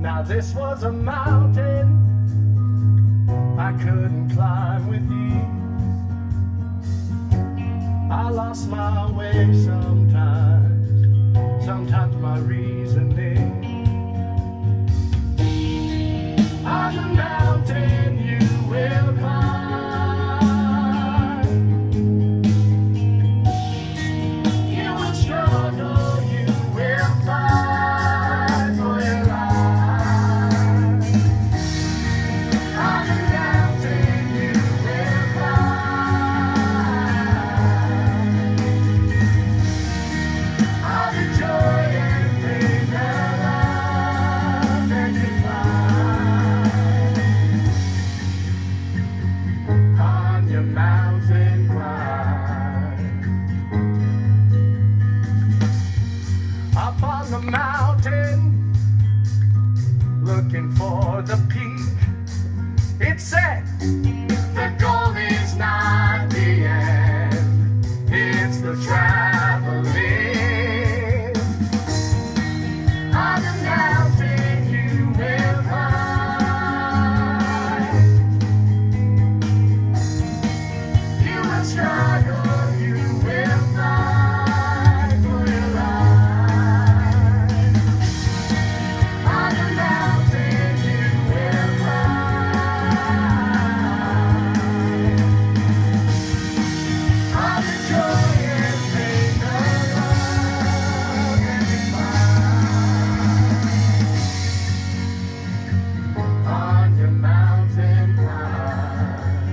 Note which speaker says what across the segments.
Speaker 1: Now this was a mountain I couldn't climb with ease. I lost my way sometimes my reasoning. On the mountain you will climb, you will struggle, you will fight for your life. On the mountain you will climb, all the joy and pain, the love and goodbye. On your mountain climb, up on the mountain, looking for the peak. It said, the goal is not the end, it's the traveling. On the mountain you will climb, you will struggle, you will fight for your life. On the mountain you will climb, all the joy and pain, the love and goodbye. On your mountain climb,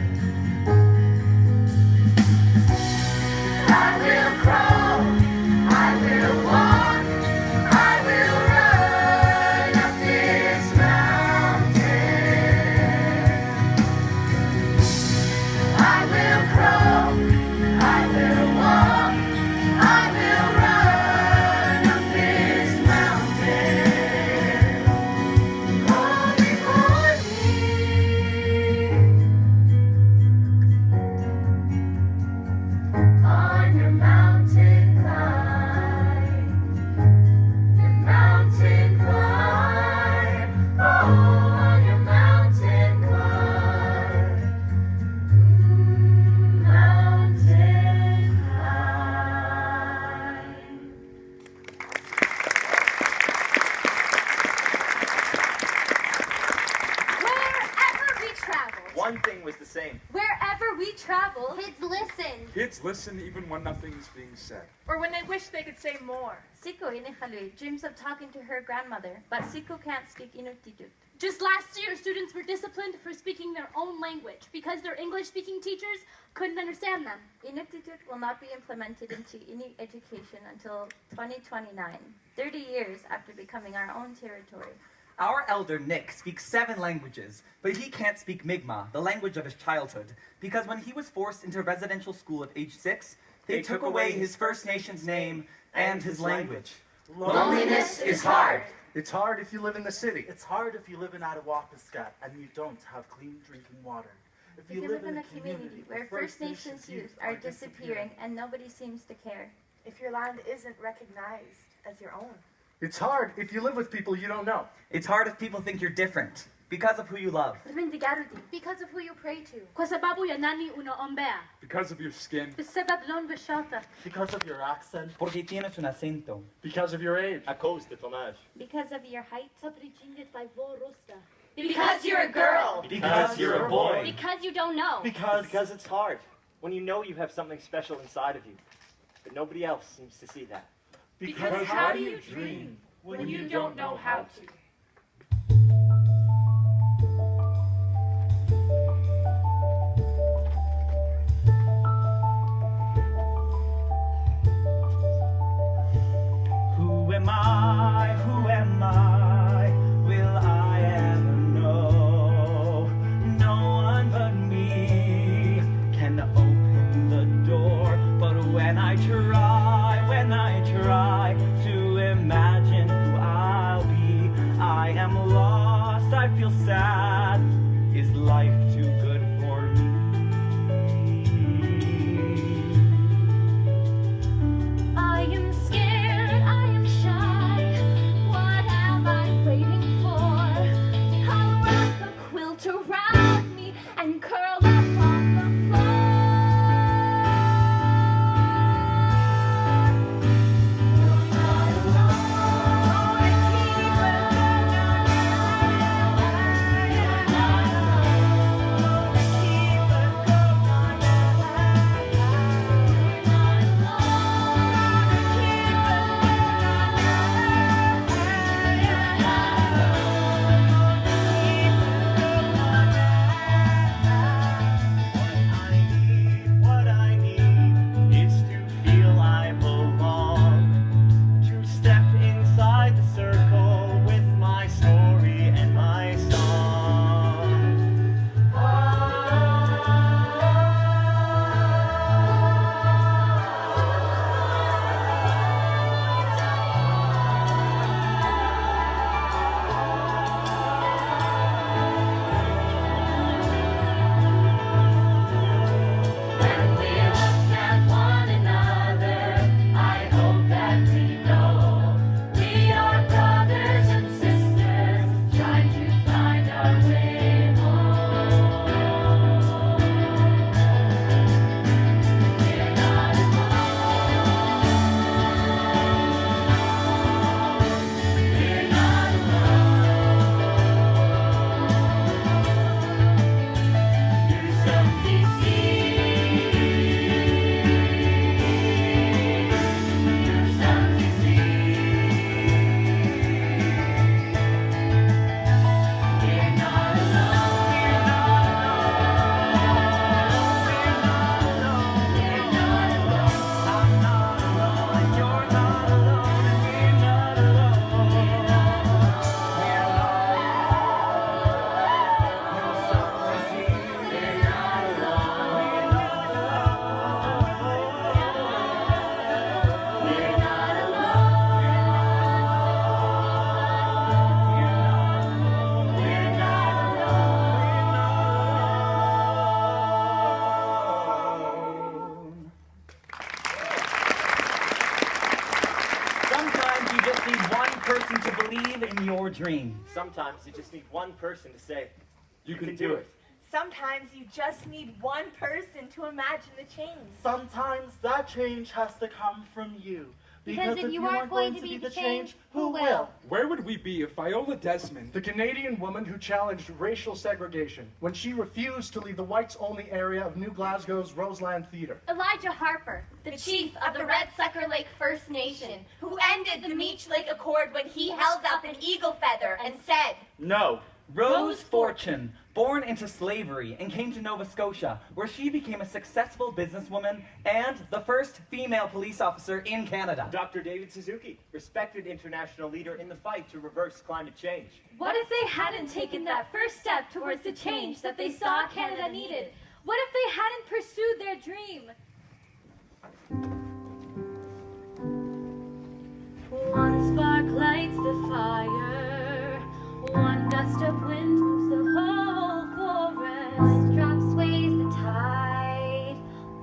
Speaker 1: I will crawl, I will walk, I will run up this mountain. I will crawl, I will walk, I will run up this mountain. All before me. On your mountain climb, your mountain climb, oh, on your mountain climb, mountain climb.
Speaker 2: Wherever we traveled,
Speaker 3: One thing was the same.
Speaker 2: wherever we traveled,
Speaker 4: Kids, listen.
Speaker 5: Kids listen even when nothing's being said.
Speaker 6: Or when they wish they could say more.
Speaker 7: Siko Inikhalui dreams of talking to her grandmother, but Siko can't speak Inuktitut.
Speaker 8: Just last year, students were disciplined for speaking their own language because their English-speaking teachers couldn't understand them.
Speaker 7: Inuktitut will not be implemented into Inuit education until 2029, 30 years after becoming our own territory.
Speaker 3: Our elder Nick speaks 7 languages, but he can't speak Mi'kmaq, the language of his childhood, because when he was forced into residential school at age 6, they took away his First Nations name and his language.
Speaker 1: Loneliness is hard. It's hard if you live in the city.
Speaker 9: It's hard if you live in Attawapiskat and you don't have clean drinking water.
Speaker 7: If you live in a community where First Nations youth are disappearing and nobody seems to care.
Speaker 6: If your land isn't recognized as your own.
Speaker 1: It's hard if you live with people you don't know.
Speaker 3: It's hard if people think you're different because of who you love.
Speaker 4: Because of who you pray to.
Speaker 8: Kwa sababu ya nani unaombea.
Speaker 5: Because of your skin.
Speaker 8: Bisebab lon bishata.
Speaker 9: Because of your accent.
Speaker 3: Porque tienes un acento.
Speaker 1: Because of your age.
Speaker 3: A cause de ton âge.
Speaker 7: Because of your height.
Speaker 4: Because you're a girl.
Speaker 3: Because you're a boy.
Speaker 4: Because you don't know.
Speaker 3: Because it's hard when you know you have something special inside of you, but nobody else seems to see that.
Speaker 6: Because how do you dream when you don't know how to?
Speaker 3: Who am I? Who am I? Will I ever know? No one but me can open the door. But when I try to imagine who I'll be, I am lost, I feel sad. Is life too good for me?
Speaker 4: I am scared, I am shy. What am I waiting for?
Speaker 3: your dream.
Speaker 10: Sometimes you just need one person to say,
Speaker 5: You can do it.
Speaker 6: Sometimes you just need one person to imagine the change.
Speaker 9: Sometimes that change has to come from you.
Speaker 4: Because if you aren't going to be the change, who will?
Speaker 5: Where would we be if Viola Desmond,
Speaker 1: The Canadian woman who challenged racial segregation when she refused to leave the whites-only area of New Glasgow's Roseland Theatre.
Speaker 2: Elijah Harper,
Speaker 4: The chief of the Red Sucker Lake First Nation, who ended the Meech Lake Accord when he held up an eagle feather and said,
Speaker 3: No. Rose Fortune, born into slavery and came to Nova Scotia, where she became a successful businesswoman and the first female police officer in Canada.
Speaker 10: Dr. David Suzuki, respected international leader in the fight to reverse climate change.
Speaker 2: what if they hadn't taken that first step towards the change that they saw Canada needed? What if they hadn't pursued their dream? One spark lights the fire, one gust of wind moves the whole forest.
Speaker 4: one drop sways the tide,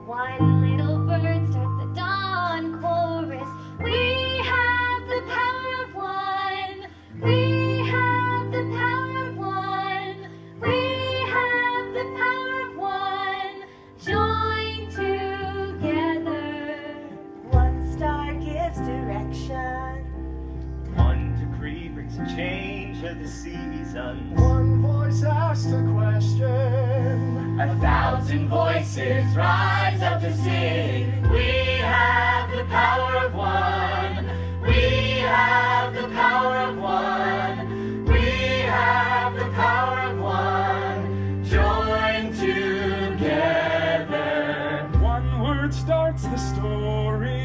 Speaker 4: one little bird starts the dawn chorus.
Speaker 2: We have the power of one. We have the power of one. We have the power of one. Join together.
Speaker 6: One star gives direction.
Speaker 10: One decree brings a change of the seasons.
Speaker 1: One voice asked a question.
Speaker 10: 1,000 voices rise up to sing. We have the power of one. We have the power of one. We have the power of one. Join together.
Speaker 5: one word starts the story.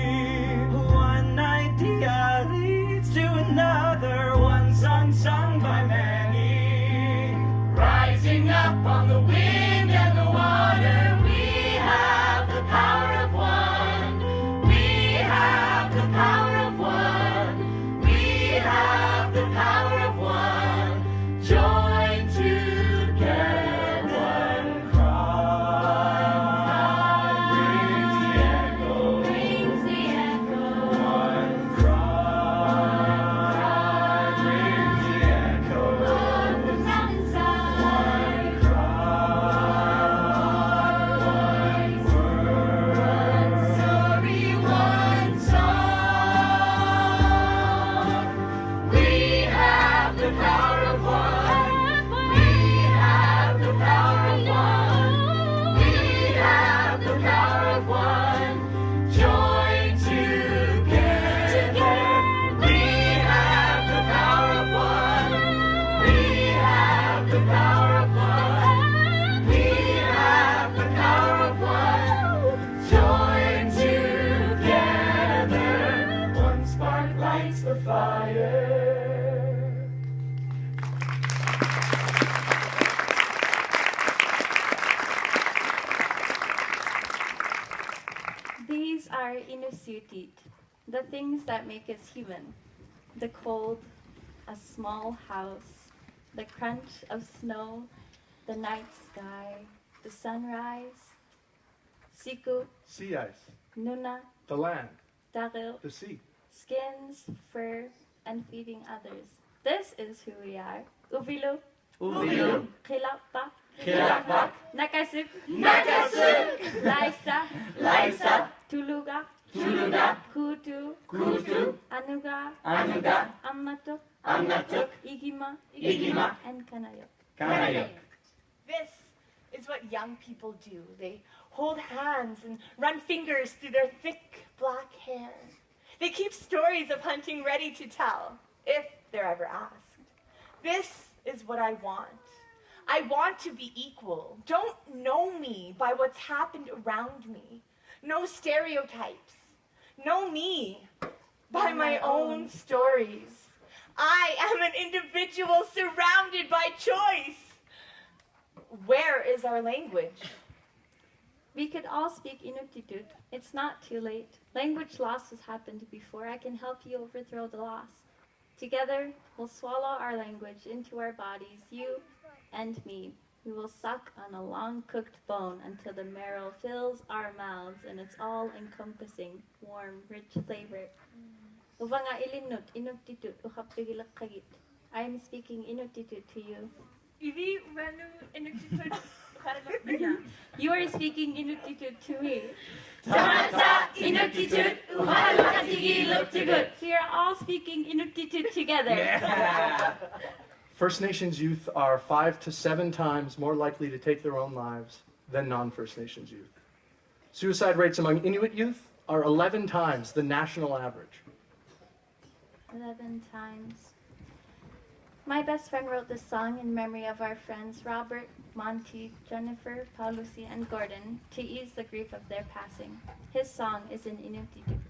Speaker 3: One idea leads to another, one song sung by many.
Speaker 10: Rising up on the wind and the water, we have the power of one. We have the power of one. We have the power of one. Join together. One cry brings the echo.
Speaker 2: Brings the echo.
Speaker 10: One cry brings the echo.
Speaker 2: Of the mountainside.
Speaker 10: One cry, one word,
Speaker 2: One story,
Speaker 10: one song. We have the power of one. We have the power of one. We have the power of one. Join together. We have the power of one. We have the power of one. We have the power of one. Join together. One spark lights the fire.
Speaker 7: These are inusutit, the things that make us human. The cold, a small house, the crunch of snow, the night sky, the sunrise, siku,
Speaker 1: Sea ice,
Speaker 7: nuna,
Speaker 1: the land,
Speaker 7: daril,
Speaker 1: the sea.
Speaker 7: skins, fur, and feeding others. This is who we are. Uvilu,
Speaker 3: Uvilu,
Speaker 7: Kilapa,
Speaker 3: Kilapa,
Speaker 7: Nakasuk,
Speaker 3: Nakasuk,
Speaker 7: Laisa,
Speaker 3: Laisa,
Speaker 7: Tuluga,
Speaker 3: Tuluga,
Speaker 7: Kutu,
Speaker 3: Kutu,
Speaker 7: Anuga,
Speaker 3: Anuga,
Speaker 7: Amnatuk,
Speaker 3: Amnatuk,
Speaker 7: Igima,
Speaker 3: Igima,
Speaker 7: and Kanayok.
Speaker 3: Kanayok.
Speaker 6: This is what young people do. They hold hands and run fingers through their thick black hair. They keep stories of hunting ready to tell, if they're ever asked. This is what I want. I want to be equal. Don't know me by what's happened around me. No stereotypes. Know me by my own stories. I am an individual surrounded by choice. Where is our language?
Speaker 7: We could all speak Inuktitut. It's not too late. Language loss has happened before. I can help you overthrow the loss. Together, we'll swallow our language into our bodies, you and me. We will suck on a long-cooked bone until the marrow fills our mouths and it's all-encompassing, warm, rich flavor. Uvanga ilinut, Inuktitut, ukapigilak kagit. I am speaking Inuktitut to you.
Speaker 6: Ivi Vanu Inuktitut.
Speaker 7: You are speaking Inuktitut to me.
Speaker 10: Tamata Inuktitut Uhalukatigi Luktugut.
Speaker 7: We are all speaking Inuktitut together.
Speaker 11: First Nations youth are 5 to 7 times more likely to take their own lives than non-First Nations youth. Suicide rates among Inuit youth are 11 times the national average.
Speaker 7: 11 times. My best friend wrote this song in memory of our friends Robert, Monty, Jennifer, Paulusi, and Gordon to ease the grief of their passing. His song is in Inuktitut.